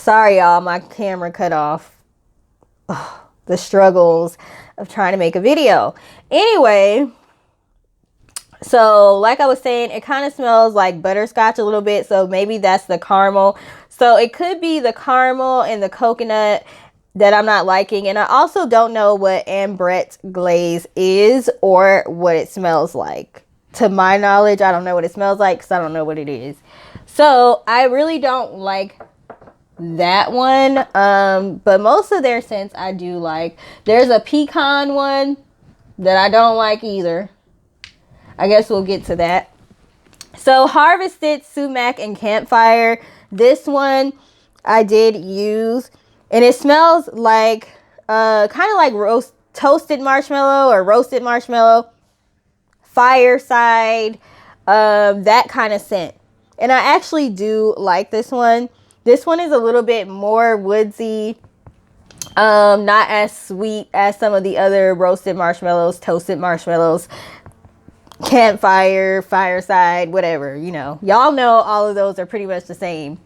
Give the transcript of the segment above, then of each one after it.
Sorry, y'all, my camera cut off. Ugh, the struggles of trying to make a video. Anyway, so like I was saying, it kind of smells like butterscotch a little bit. So maybe that's the caramel. So it could be the caramel and the coconut that I'm not liking. And I also don't know what Ambrette glaze is or what it smells like. To my knowledge, I don't know what it smells like because I don't know what it is. So I really don't like that one. But most of their scents I do like. There's a pecan one that I don't like either. I guess we'll get to that. So harvested sumac and campfire. This one I did use, and it smells like kind of like toasted marshmallow or roasted marshmallow, fireside, that kind of scent. And I actually do like this one. This one is a little bit more woodsy, not as sweet as some of the other roasted marshmallows, toasted marshmallows, campfire, fireside, whatever, you know. Y'all know all of those are pretty much the same.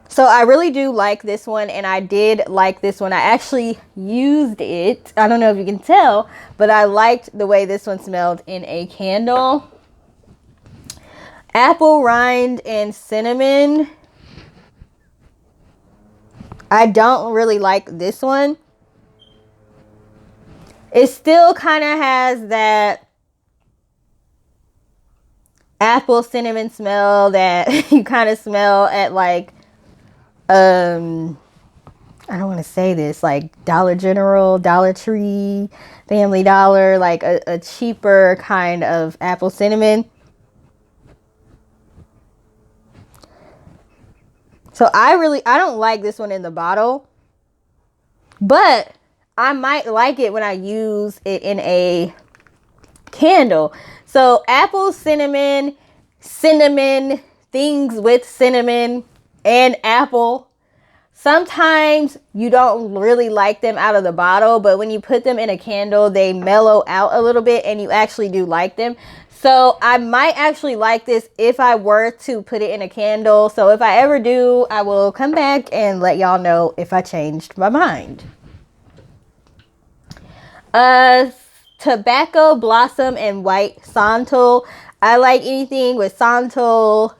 So I really do like this one, and I did like this one. I actually used it. I don't know if you can tell, but I liked the way this one smelled in a candle. Apple rind and cinnamon. I don't really like this one. It still kind of has that apple cinnamon smell that you kind of smell at like, I don't want to say this, like Dollar General, Dollar Tree, Family Dollar, like a cheaper kind of apple cinnamon. So I don't like this one in the bottle, but I might like it when I use it in a candle. So apple, cinnamon, things with cinnamon and apple. Sometimes you don't really like them out of the bottle, but when you put them in a candle, they mellow out a little bit and you actually do like them. So I might actually like this if I were to put it in a candle. So if I ever do, I will come back and let y'all know if I changed my mind. Tobacco blossom and white santal. I like anything with santal.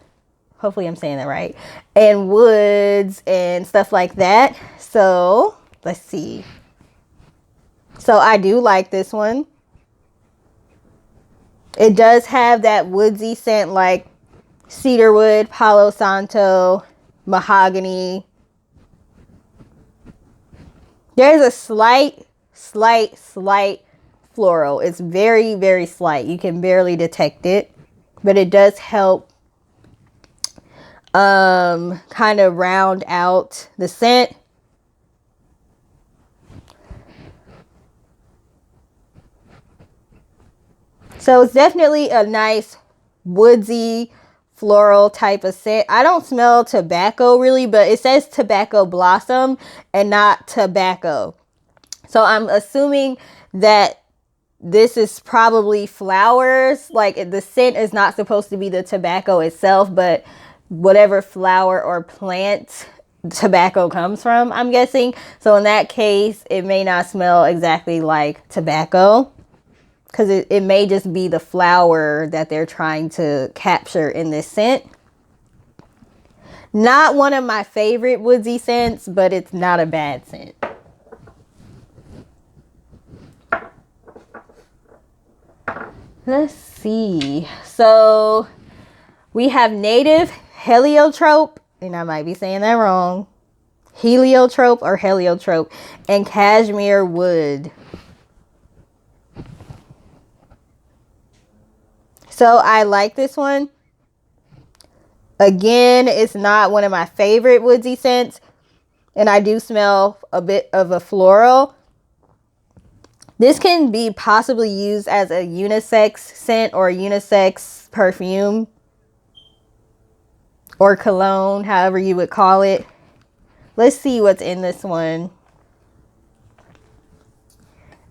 Hopefully I'm saying that right. And woods and stuff like that. So let's see. So I do like this one. It does have that woodsy scent like cedarwood, palo santo, mahogany. There's a slight floral. It's very, very slight. You can barely detect it, but it does help kind of round out the scent. So it's definitely a nice woodsy floral type of scent. I don't smell tobacco really, but it says tobacco blossom and not tobacco. So I'm assuming that this is probably flowers. Like the scent is not supposed to be the tobacco itself, but whatever flower or plant tobacco comes from, I'm guessing. So in that case, it may not smell exactly like tobacco, because it may just be the flower that they're trying to capture in this scent. Not one of my favorite woodsy scents, but it's not a bad scent. Let's see. So we have native heliotrope, and I might be saying that wrong. Heliotrope or heliotrope, and cashmere wood. So I like this one. Again, it's not one of my favorite woodsy scents, and I do smell a bit of a floral. This can be possibly used as a unisex scent or a unisex perfume or cologne, however you would call it. Let's see what's in this one.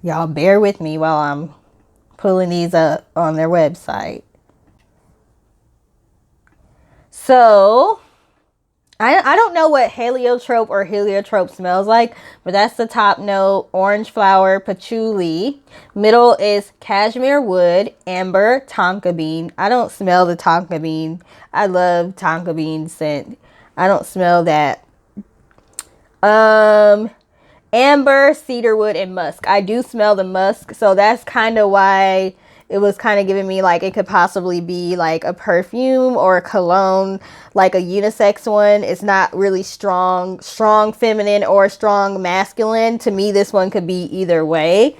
Y'all bear with me while I'm pulling these up on their website. So I don't know what heliotrope or heliotrope smells like, but that's the top note. Orange flower, patchouli. Middle is cashmere wood, amber, tonka bean. I don't smell the tonka bean. I love tonka bean scent. I don't smell that. Amber, cedarwood, and musk. I do smell the musk, so that's kind of why it was kind of giving me like it could possibly be like a perfume or a cologne, like a unisex one. It's not really strong feminine or strong masculine. To me, this one could be either way.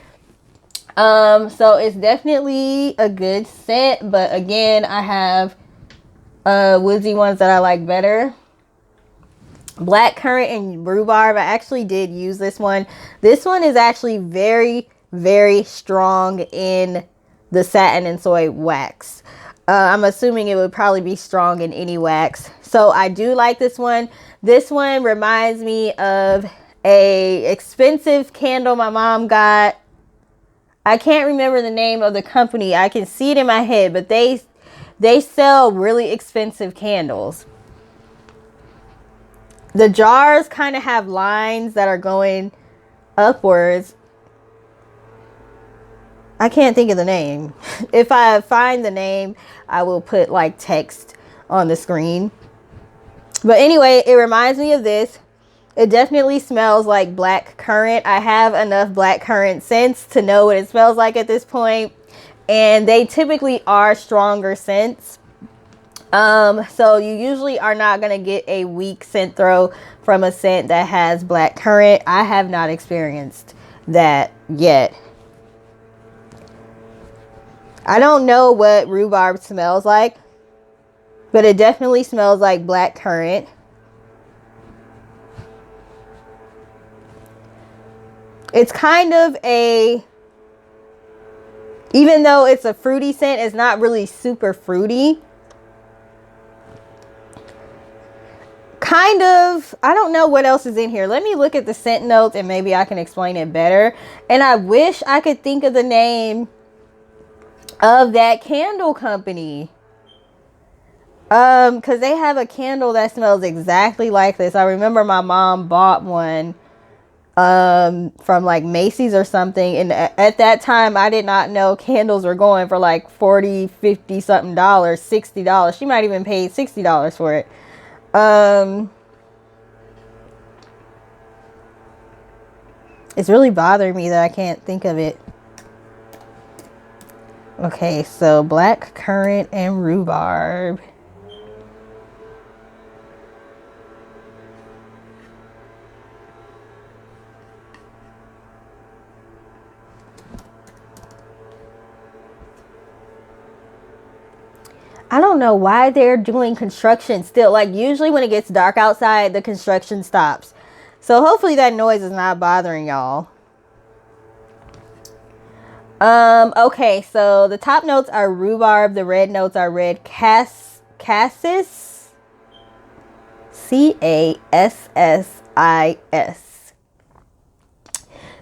So it's definitely a good scent, but again, I have woodsy ones that I like better. Blk Currant and Rhubarb. I actually did use this one. This one is actually very, very strong in the satin and soy wax. I'm assuming it would probably be strong in any wax. So I do like this one. This one reminds me of a expensive candle my mom got. I can't remember the name of the company. I can see it in my head, but they sell really expensive candles. The jars kind of have lines that are going upwards. I can't think of the name. If I find the name, I will put like text on the screen. But anyway, it reminds me of this. It definitely smells like Blk Currant. I have enough Blk Currant scents to know what it smells like at this point. And they typically are stronger scents. So you usually are not going to get a weak scent throw from a scent that has Blk Currant. I have not experienced that yet. I don't know what rhubarb smells like, but it definitely smells like Blk Currant. It's kind of a, even though it's a fruity scent, it's not really super fruity. Kind of, I don't know what else is in here. Let me look at the scent notes and maybe I can explain it better. And I wish I could think of the name of that candle company. Because they have a candle that smells exactly like this. I remember my mom bought one from like Macy's or something, and at that time I did not know candles were going for like 40, 50 something dollars, $60. She might even paid $60 for it. It's really bothering me that I can't think of it. Okay, so Blk Currant and Rhubarb. I don't know why they're doing construction still. Like usually when it gets dark outside, the construction stops. So hopefully that noise is not bothering y'all. Okay, so the top notes are rhubarb. The red notes are red cassis. C-A-S-S-I-S.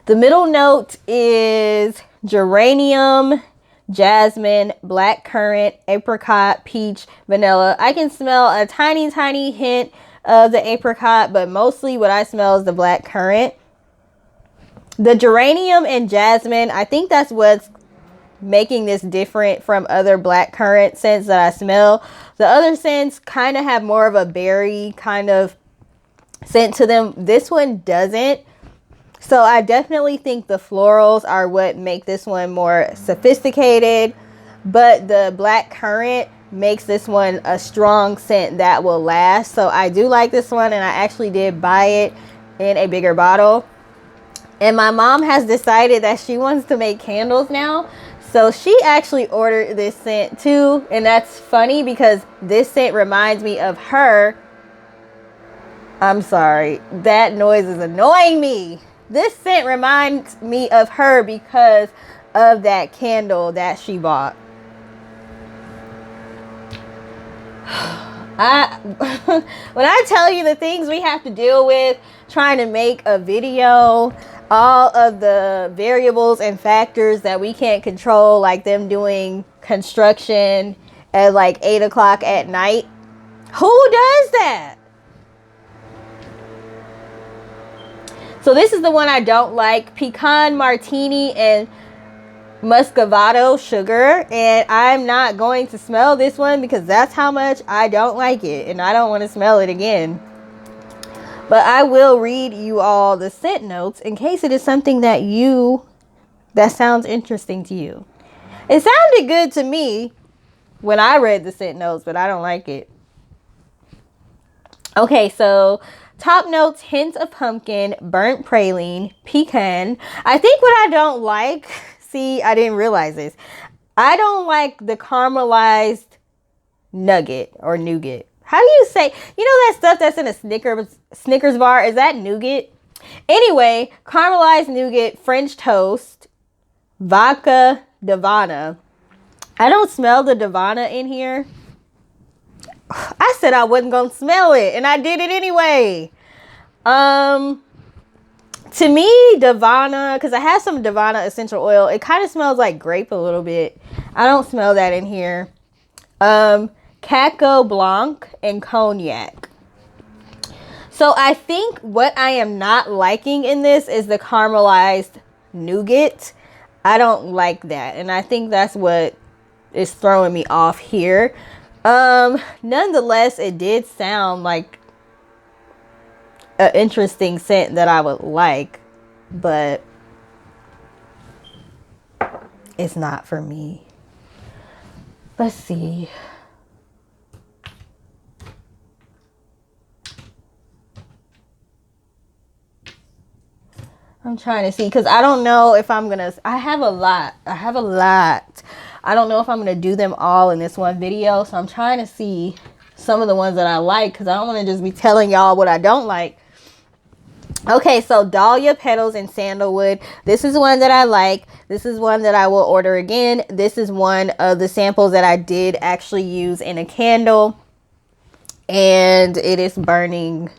The middle note is geranium, jasmine, Blk Currant, apricot, peach, vanilla. I can smell a tiny, tiny hint of the apricot, but mostly what I smell is the Blk Currant. The geranium and jasmine, I think that's what's making this different from other Blk Currant scents that I smell. The other scents kind of have more of a berry kind of scent to them. This one doesn't. So I definitely think the florals are what make this one more sophisticated, but the Blk Currant makes this one a strong scent that will last. So I do like this one, and I actually did buy it in a bigger bottle. And my mom has decided that she wants to make candles now. So she actually ordered this scent too. And that's funny because this scent reminds me of her. I'm sorry. That noise is annoying me. This scent reminds me of her because of that candle that she bought. When I tell you the things we have to deal with trying to make a video, all of the variables and factors that we can't control, like them doing construction at like 8 o'clock at night. Who does that? So this is the one I don't like. Pecan, Martini, and Muscovado sugar. And I'm not going to smell this one because that's how much I don't like it. And I don't want to smell it again. But I will read you all the scent notes in case it is something that sounds interesting to you. It sounded good to me when I read the scent notes, but I don't like it. Okay, so top notes: hint of pumpkin, burnt praline, pecan. I think what I don't like, see, I didn't realize this. I don't like the caramelized nugget or nougat. How do you say, you know that stuff that's in a Snickers bar? Is that nougat? Anyway, caramelized nougat, French toast, vodka, Davana. I don't smell the Davana in here. I said I wasn't going to smell it, and I did it anyway. To me, Davana, because I have some Davana essential oil, it kind of smells like grape a little bit. I don't smell that in here. Cacao Blanc and Cognac. So I think what I am not liking in this is the caramelized nougat. I don't like that, and I think that's what is throwing me off here. Nonetheless, it did sound like an interesting scent that I would like, but it's not for me. Let's see. I'm trying to see because I don't know if I'm gonna. I have a lot. I don't know if I'm gonna do them all in this one video, so I'm trying to see some of the ones that I like because I don't want to just be telling y'all what I don't like. Okay, so Dhalia, Petals, and Sandalwood. This is one that I like. This is one that I will order again. This is one of the samples that I did actually use in a candle, and it is burning.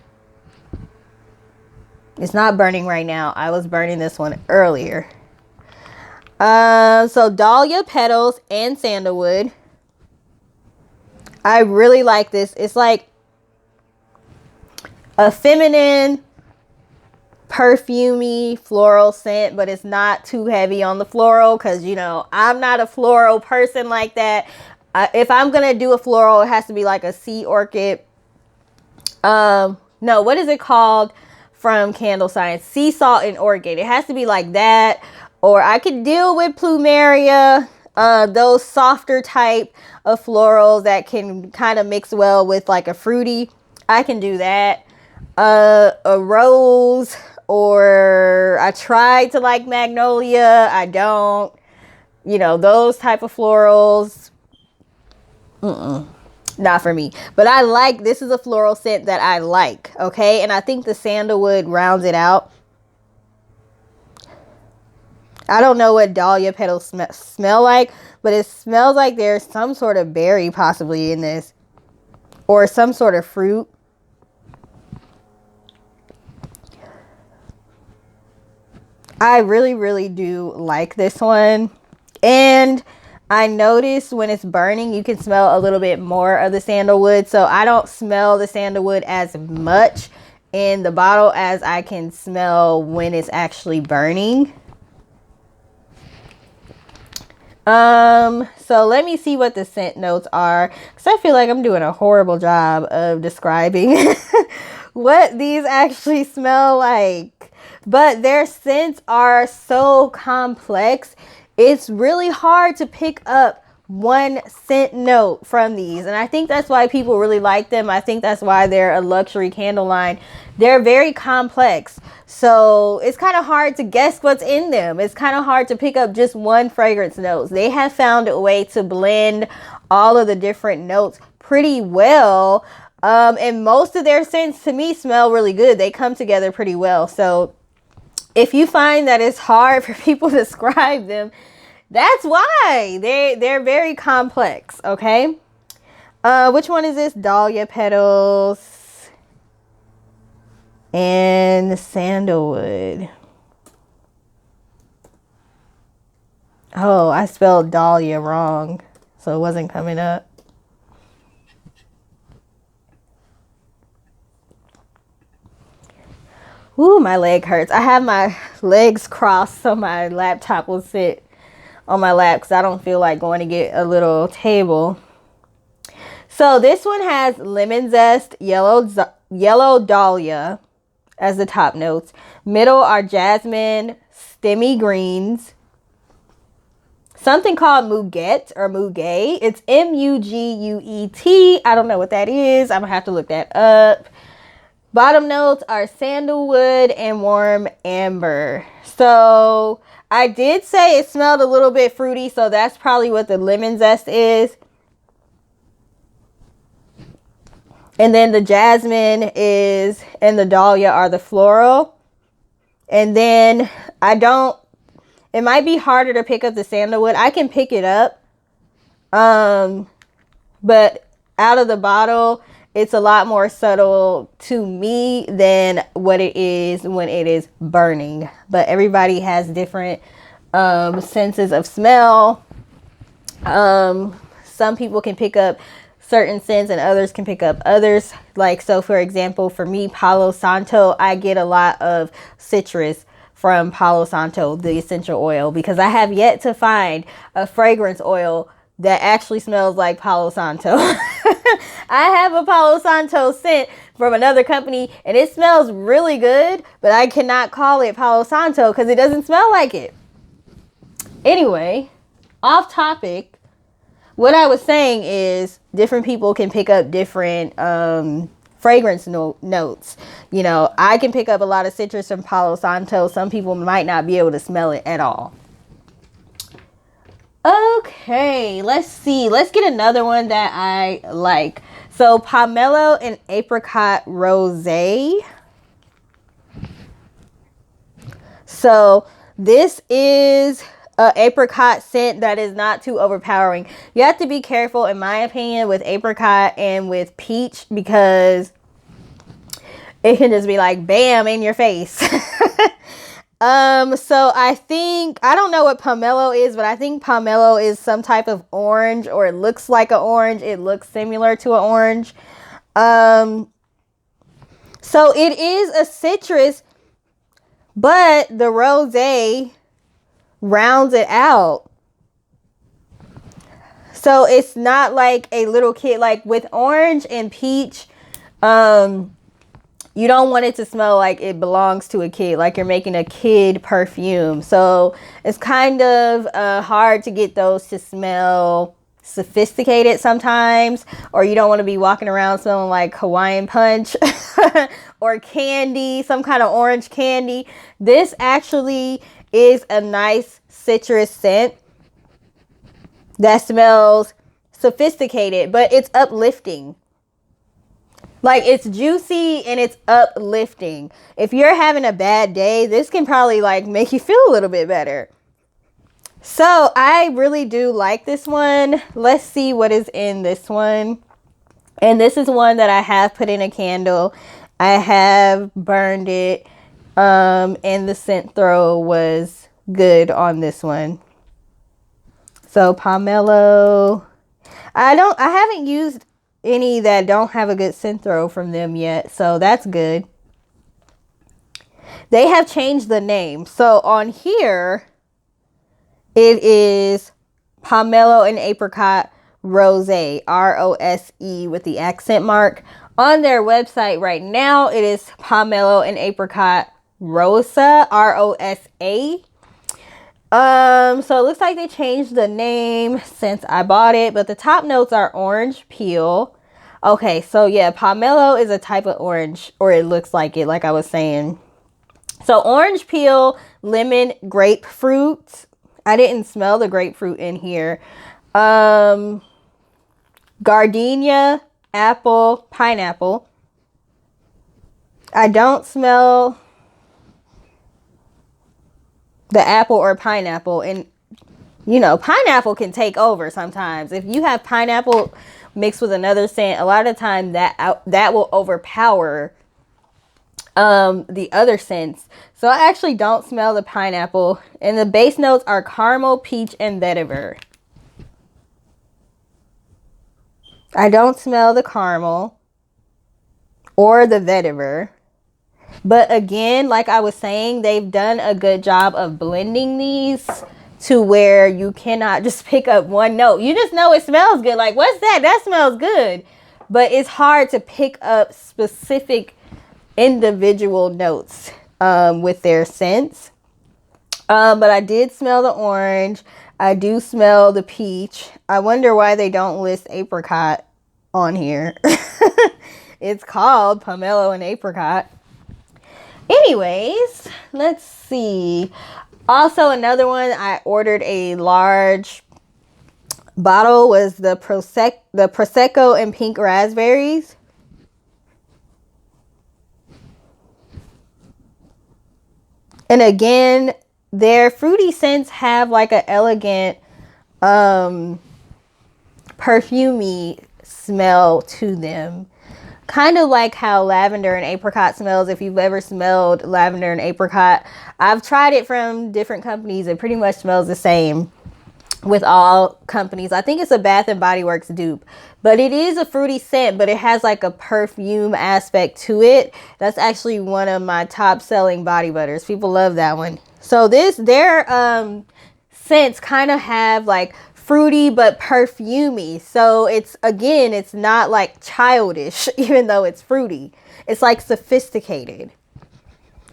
It's not burning right now. I was burning this one earlier. So Dhalia, Petals, and Sandalwood. I really like this. It's like a feminine, perfumey, floral scent, but it's not too heavy on the floral because, you know, I'm not a floral person like that. If I'm going to do a floral, it has to be like a sea orchid. No, what is it called from Candle Science? Sea salt and orchid. It has to be like that. Or I could deal with plumeria, those softer type of florals that can kind of mix well with like a fruity. I can do that. A rose, or I tried to like magnolia. I don't. You know, those type of florals. Not for me. But I like, this is a floral scent that I like. Okay. And I think the sandalwood rounds it out. I don't know what Dhalia petals smell like, but it smells like there's some sort of berry possibly in this, or some sort of fruit. I really, really do like this one. And I noticed when it's burning, you can smell a little bit more of the sandalwood. So I don't smell the sandalwood as much in the bottle as I can smell when it's actually burning. So let me see what the scent notes are, because I feel like I'm doing a horrible job of describing what these actually smell like. But their scents are so complex. It's really hard to pick up one scent note from these, and I think that's why people really like them. I think that's why they're a luxury candle line. They're very complex, so it's kind of hard to guess what's in them. It's kind of hard to pick up just one fragrance notes. They have found a way to blend all of the different notes pretty well, and most of their scents to me smell really good. They come together pretty well. So if you find that it's hard for people to describe them, that's why they're very complex. Okay. Which one is this? Dhalia petals and the sandalwood. Oh, I spelled Dhalia wrong, so it wasn't coming up. Ooh, my leg hurts. I have my legs crossed so my laptop will sit on my lap because I don't feel like going to get a little table. So this one has lemon zest, yellow dahlia as the top notes. Middle are jasmine, stemmy greens, something called muguet or muguet. It's Muguet. I don't know what that is. I'm gonna have to look that up. Bottom notes are sandalwood and warm amber. So I did say it smelled a little bit fruity, so that's probably what the lemon zest is. And then the jasmine is, and the dahlia are the floral. And then it might be harder to pick up the sandalwood. I can pick it up. But out of the bottle, it's a lot more subtle to me than what it is when it is burning. But everybody has different senses of smell. Some people can pick up certain scents and others can pick up others. Like, so for example, for me, Palo Santo, I get a lot of citrus from Palo Santo, the essential oil, because I have yet to find a fragrance oil that actually smells like Palo Santo. I have a Palo Santo scent from another company and it smells really good, but I cannot call it Palo Santo because it doesn't smell like it. Anyway, off topic, what I was saying is different people can pick up different fragrance notes. You know, I can pick up a lot of citrus from Palo Santo. Some people might not be able to smell it at all. Okay, let's see. Let's get another one that I like. So Pomelo and Apricot Rosé. So this is an apricot scent that is not too overpowering. You have to be careful, in my opinion, with apricot and with peach because it can just be like bam in your face. So I don't know what pomelo is, but I think pomelo is some type of orange, or it looks like an orange. It looks similar to an orange. So it is a citrus, but the rosé rounds it out. So it's not like a little kid, like with orange and peach, you don't want it to smell like it belongs to a kid, like you're making a kid perfume. So it's kind of hard to get those to smell sophisticated sometimes, or you don't want to be walking around smelling like Hawaiian Punch or candy, some kind of orange candy. This actually is a nice citrus scent that smells sophisticated, but it's uplifting. Like, it's juicy and it's uplifting. If you're having a bad day, this can probably like make you feel a little bit better. So I really do like this one. Let's see what is in this one. And this is one that I have put in a candle. I have burned it. And the scent throw was good on this one. So pomelo. I haven't used any that don't have a good scent throw from them yet, so that's good. They have changed the name. So on here it is Pomelo and Apricot Rosé, R-O-S-E with the accent mark. On their website right now it is Pomelo and Apricot Rosa, R-O-S-A. So it looks like they changed the name since I bought it, but the top notes are orange peel. Okay, so yeah, pomelo is a type of orange, or it looks like it, like I was saying. So orange peel, lemon, grapefruit. I didn't smell the grapefruit in here. Gardenia, apple, pineapple. I don't smell the apple or pineapple, and you know, pineapple can take over sometimes. If you have pineapple mixed with another scent, a lot of the time that will overpower the other scents. So I actually don't smell the pineapple, and the base notes are caramel, peach, and vetiver. I don't smell the caramel or the vetiver. But again, like I was saying, they've done a good job of blending these to where you cannot just pick up one note. You just know it smells good. Like, what's that? That smells good. But it's hard to pick up specific individual notes with their scents. But I did smell the orange. I do smell the peach. I wonder why they don't list apricot on here. It's called Pomelo and Apricot. Anyways, let's see. Also, another one I ordered a large bottle was the Prosecco and pink raspberries. And again, their fruity scents have like an elegant perfumey smell to them. Kind of like how lavender and apricot smells. If you've ever smelled lavender and apricot, I've tried it from different companies. It pretty much smells the same with all companies. I think it's a Bath and Body Works dupe, but it is a fruity scent, but it has like a perfume aspect to it. That's actually one of my top selling body butters. People love that one. So their scents kind of have like fruity but perfumey. So it's not like childish, even though it's fruity. It's like sophisticated.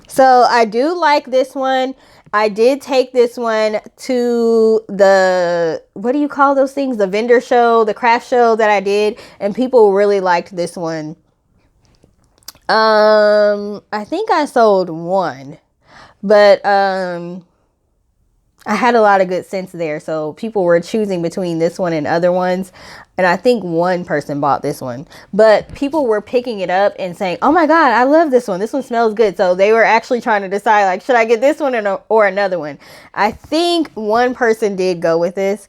So I do like this one. I did take this one to the, what do you call those things? The vendor show, the craft show that I did, and people really liked this one. I think I sold one, but I had a lot of good scents there, so people were choosing between this one and other ones, and I think one person bought this one, but people were picking it up and saying, oh my god, I love this one smells good. So they were actually trying to decide, like, should I get this one or another one. I think one person did go with this.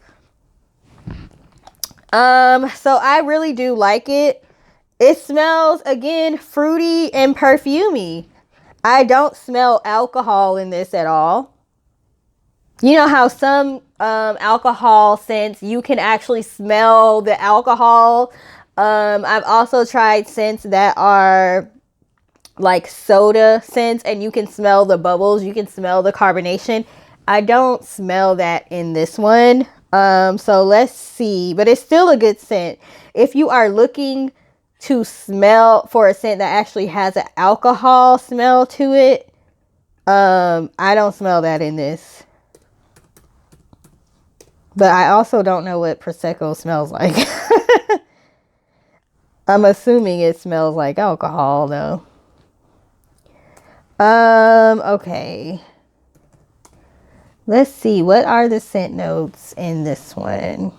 So I really do like it. It smells, again, fruity and perfumey. I don't smell alcohol in this at all. You know how some alcohol scents, you can actually smell the alcohol. I've also tried scents that are like soda scents, and you can smell the bubbles. You can smell the carbonation. I don't smell that in this one. So let's see. But it's still a good scent. If you are looking to smell for a scent that actually has an alcohol smell to it, I don't smell that in this. But I also don't know what Prosecco smells like. I'm assuming it smells like alcohol though. Okay. Let's see. What are the scent notes in this one?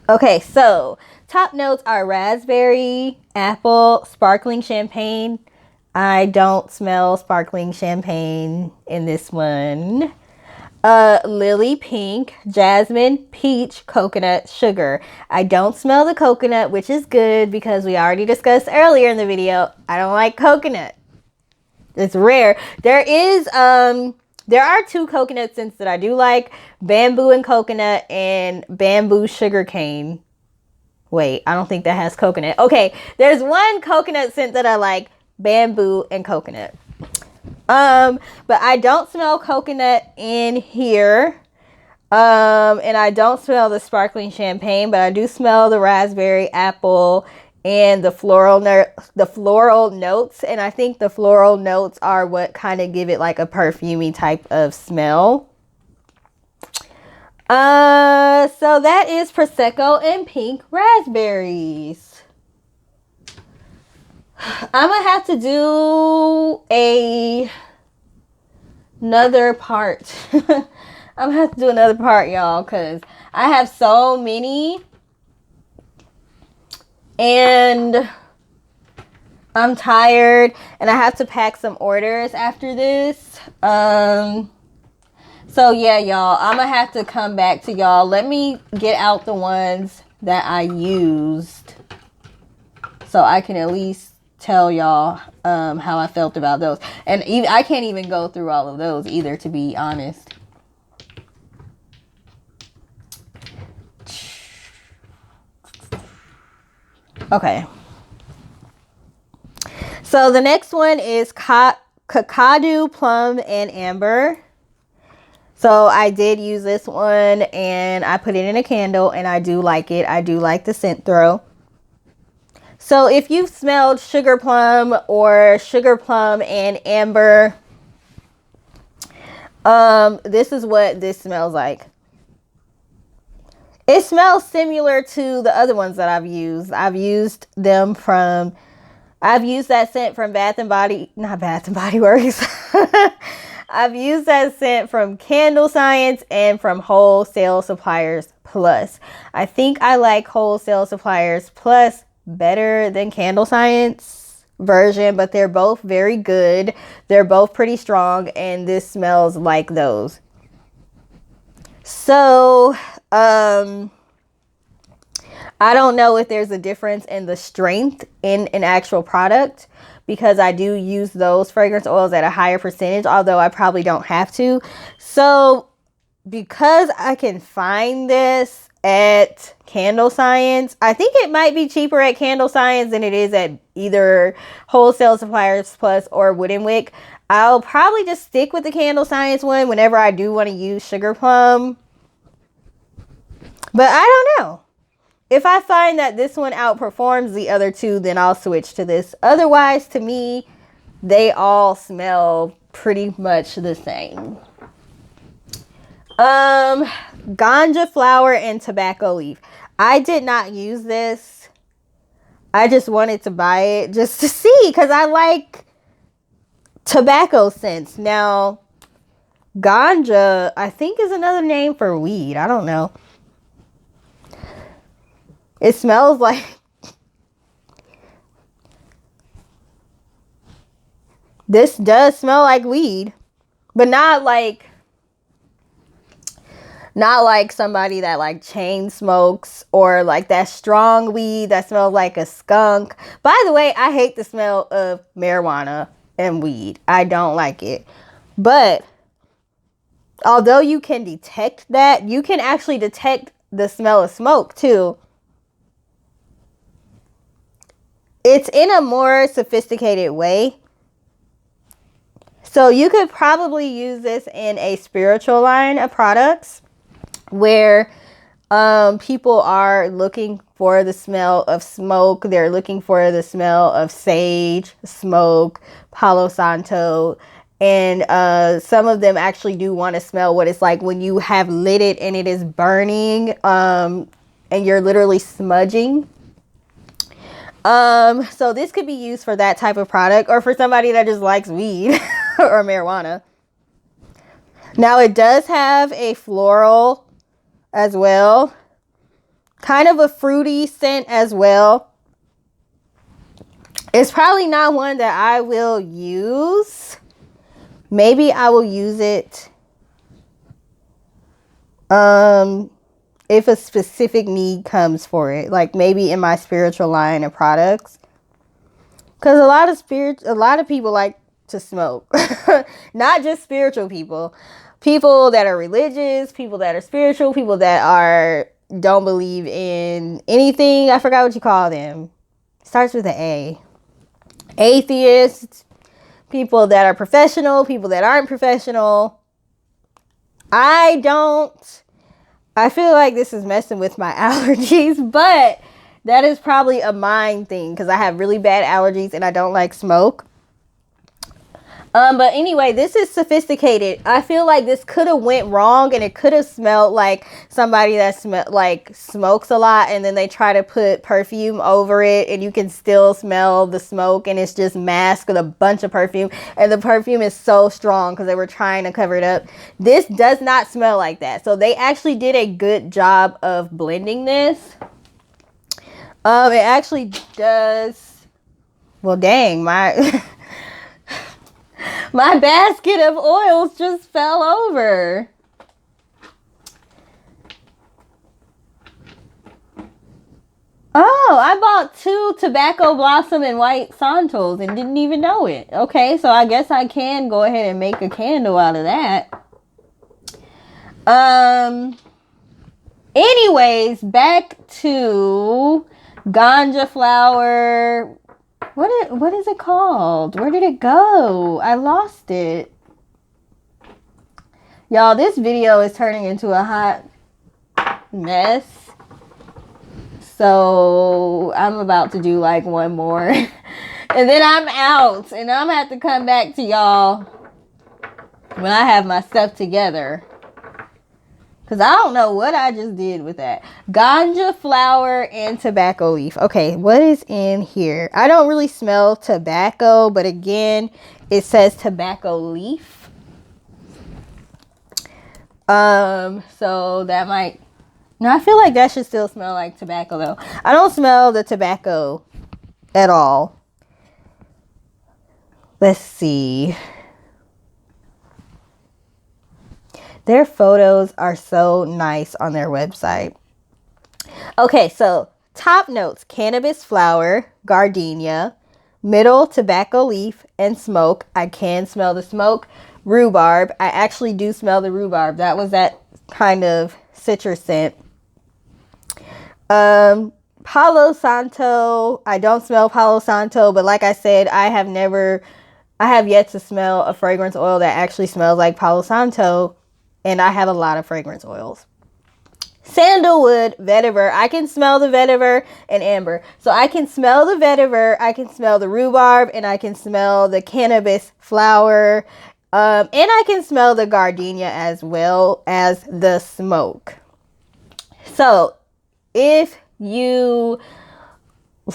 Okay, so top notes are raspberry, apple, sparkling champagne. I don't smell sparkling champagne in this one. Lily pink, jasmine, peach, coconut, sugar. I don't smell the coconut, which is good because we already discussed earlier in the video, I don't like coconut. It's rare. There are two coconut scents that I do like, bamboo and coconut and bamboo sugarcane. Wait, I don't think that has coconut. Okay, there's one coconut scent that I like, bamboo and coconut. But I don't smell coconut in here. And I don't smell the sparkling champagne, but I do smell the raspberry, apple, and the floral notes. And I think the floral notes are what kind of give it like a perfumey type of smell. So that is Prosecco and pink raspberries. I'm gonna have to do another part. I'm gonna have to do another part, y'all, because I have so many and I'm tired and I have to pack some orders after this. So yeah, y'all, I'm gonna have to come back to y'all. Let me get out the ones that I used so I can at least tell y'all how I felt about those. And even I can't even go through all of those either, to be honest. Okay. So the next one is Kakadu, Plum, and Amber. So I did use this one and I put it in a candle and I do like it. I do like the scent throw. So if you've smelled sugar plum or sugar plum and amber, this is what this smells like. It smells similar to the other ones that I've used. I've used that scent from not Bath and Body Works. I've used that scent from Candle Science and from Wholesale Suppliers Plus. I think I like Wholesale Suppliers Plus better than Candle Science version, but they're both very good. They're both pretty strong, and this smells like those. So, I don't know if there's a difference in the strength in an actual product, because I do use those fragrance oils at a higher percentage, although I probably don't have to. So because I can find this at Candle Science, I think it might be cheaper at Candle Science than it is at either Wholesale Suppliers Plus or Wooden Wick. I'll probably just stick with the Candle Science one whenever I do want to use sugar plum. But I don't know. If I find that this one outperforms the other two, then I'll switch to this. Otherwise, to me, they all smell pretty much the same. Ganja flower and tobacco leaf. I did not use this. I just wanted to buy it just to see, because I like tobacco scents. Now, ganja, I think, is another name for weed. I don't know. It smells like, this does smell like weed, but not like somebody that like chain smokes, or like that strong weed that smells like a skunk. By the way, I hate the smell of marijuana and weed. I don't like it. But although you can detect that, you can actually detect the smell of smoke too. It's in a more sophisticated way. So you could probably use this in a spiritual line of products where people are looking for the smell of smoke. They're looking for the smell of sage, smoke, Palo Santo. And some of them actually do want to smell what it's like when you have lit it and it is burning, and you're literally smudging. So this could be used for that type of product, or for somebody that just likes weed or marijuana. Now it does have a floral as well, kind of a fruity scent as well. It's probably not one that I will use. Maybe I will use it if a specific need comes for it, like maybe in my spiritual line of products, because a lot of people like to smoke. Not just spiritual people that are religious, people that are spiritual, people that don't believe in anything. I forgot what you call them. It starts with an A. Atheists, people that are professional, people that aren't professional. I feel like this is messing with my allergies, but that is probably a mind thing, because I have really bad allergies and I don't like smoke. But anyway, this is sophisticated. I feel like this could have went wrong, and it could have smelled like somebody that smokes a lot, and then they try to put perfume over it, and you can still smell the smoke, and it's just masked with a bunch of perfume, and the perfume is so strong because they were trying to cover it up. This does not smell like that. So they actually did a good job of blending this. It actually does. Well, dang, my my basket of oils just fell over. Oh, I bought 2 tobacco blossom and white Santals and didn't even know it. Okay, so I guess I can go ahead and make a candle out of that. Anyways, back to Ganja flower. What is it called? Where did it go? I lost it. Y'all, this video is turning into a hot mess. So I'm about to do like one more. And then I'm out. And I'm going to have to come back to y'all when I have my stuff together. Because I don't know what I just did with that. Ganja flower and tobacco leaf. Okay, what is in here? I don't really smell tobacco. But again, it says tobacco leaf. So that might... No, I feel like that should still smell like tobacco though. I don't smell the tobacco at all. Let's see. Their photos are so nice on their website. Okay, so top notes: cannabis flower, gardenia, middle tobacco leaf, and smoke. I can smell the smoke. Rhubarb. I actually do smell the rhubarb. That was that kind of citrus scent. Palo Santo. I don't smell Palo Santo, but like I said, I have yet to smell a fragrance oil that actually smells like Palo Santo, and I have a lot of fragrance oils. Sandalwood, vetiver. I can smell the vetiver and amber. So I can smell the vetiver, I can smell the rhubarb, and I can smell the cannabis flower. And I can smell the gardenia as well as the smoke. So if you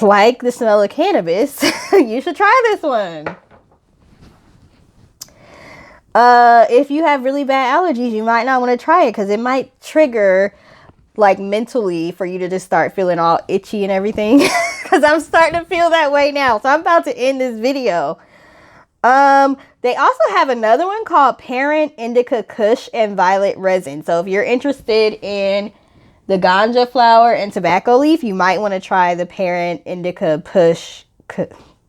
like the smell of cannabis, you should try this one. If you have really bad allergies, you might not want to try it because it might trigger like mentally for you to just start feeling all itchy and everything. Because I'm starting to feel that way now. So I'm about to end this video. They also have another one called Parent Indica Kush and Violet Resin. So if you're interested in the ganja flower and tobacco leaf, you might want to try the Parent Indica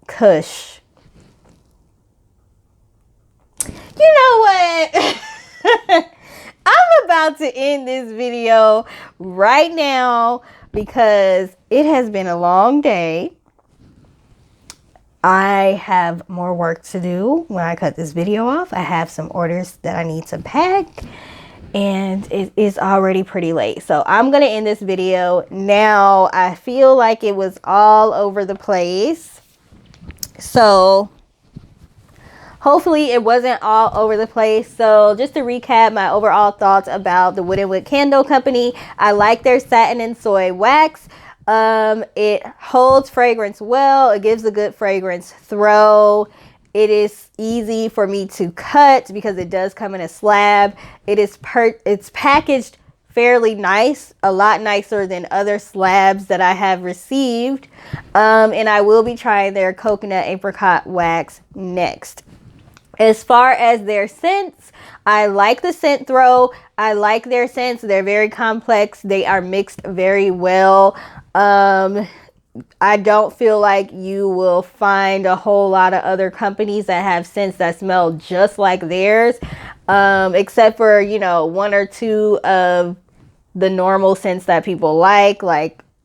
Kush. You know what? I'm about to end this video right now because it has been a long day. I have more work to do when I cut this video off. I have some orders that I need to pack, and it is already pretty late. So I'm going to end this video now. I feel like it was all over the place. So hopefully it wasn't all over the place. So just to recap my overall thoughts about the Wooden Wick Candle Company. I like their satin and soy wax. It holds fragrance well. It gives a good fragrance throw. It is easy for me to cut because it does come in a slab. It's packaged fairly nice, a lot nicer than other slabs that I have received. And I will be trying their coconut apricot wax next. As far as their scents, I like the scent throw. I like their scents. They're very complex. They are mixed very well. I don't feel like you will find a whole lot of other companies that have scents that smell just like theirs, except for, you know, one or two of the normal scents that people like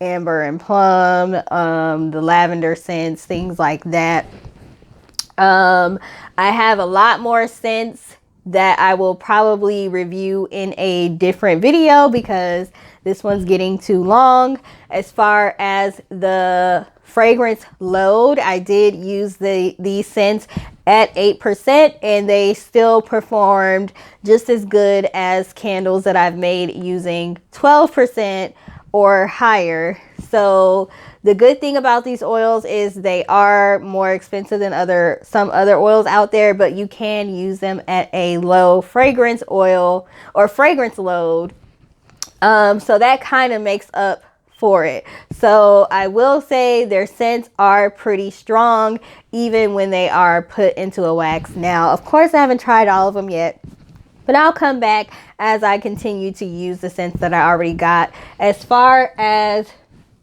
amber and plum, the lavender scents, things like that. I have a lot more scents that I will probably review in a different video because this one's getting too long. As far as the fragrance load, I did use these scents at 8%, and they still performed just as good as candles that I've made using 12% or higher. So the good thing about these oils is they are more expensive than some other oils out there, but you can use them at a low fragrance oil or fragrance load. So that kind of makes up for it. So I will say their scents are pretty strong even when they are put into a wax. Now, of course, I haven't tried all of them yet, but I'll come back as I continue to use the scents that I already got. As far as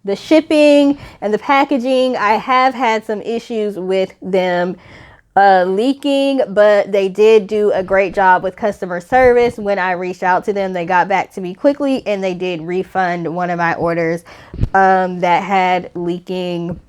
the shipping and the packaging, I have had some issues with them leaking, but they did do a great job with customer service. When I reached out to them, they got back to me quickly, and they did refund one of my orders that had leaking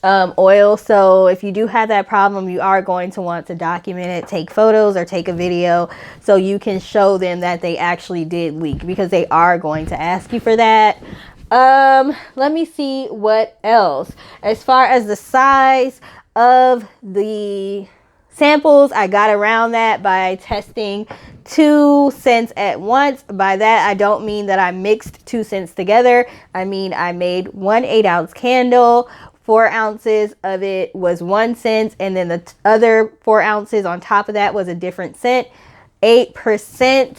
oil. So if you do have that problem, you are going to want to document it, take photos or take a video so you can show them that they actually did leak, because they are going to ask you for that. Let me see what else. As far as the size of the samples, I got around that by testing 2 scents at once. By that, I don't mean that I mixed 2 scents together. I mean, I made 1 8-ounce candle. 4 ounces of it was 1 scent, and then the other 4 ounces on top of that was a different scent. 8%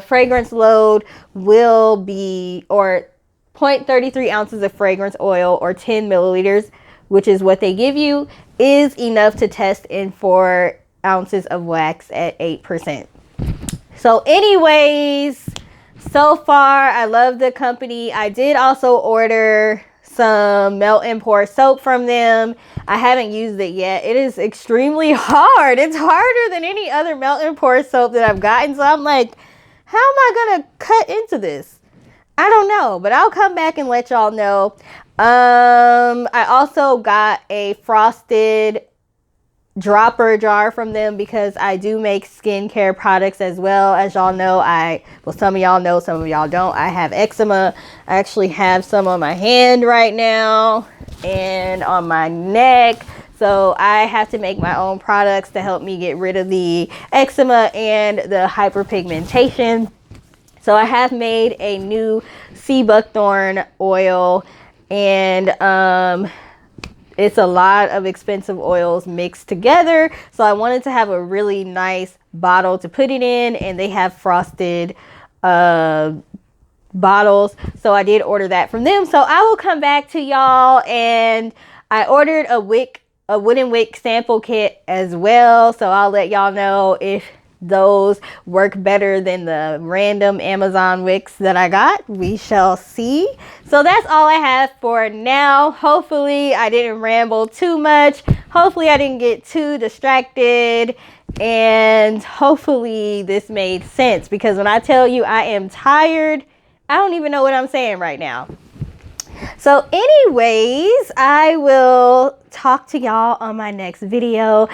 fragrance load will be, or 0.33 ounces of fragrance oil, or 10 milliliters, which is what they give you, is enough to test in 4 ounces of wax at 8%. So anyways, so far I love the company. I did also order some melt and pour soap from them. I haven't used it yet. It is extremely hard. It's harder than any other melt and pour soap that I've gotten. So I'm like, how am I gonna cut into this? I don't know, but I'll come back and let y'all know. I also got a frosted dropper jar from them because I do make skincare products as well. As y'all know, well, some of y'all know, some of y'all don't, I have eczema. I actually have some on my hand right now and on my neck. So I have to make my own products to help me get rid of the eczema and the hyperpigmentation. So I have made a new sea buckthorn oil, and it's a lot of expensive oils mixed together. So I wanted to have a really nice bottle to put it in, and they have frosted bottles. So I did order that from them. So I will come back to y'all, and I ordered a Wooden Wick sample kit as well. So I'll let y'all know if those work better than the random Amazon wicks that I got. We shall see. So that's all I have for now. Hopefully I didn't ramble too much. Hopefully I didn't get too distracted, and hopefully this made sense, because when I tell you I am tired, I don't even know what I'm saying right now. So anyways, I will talk to y'all on my next video.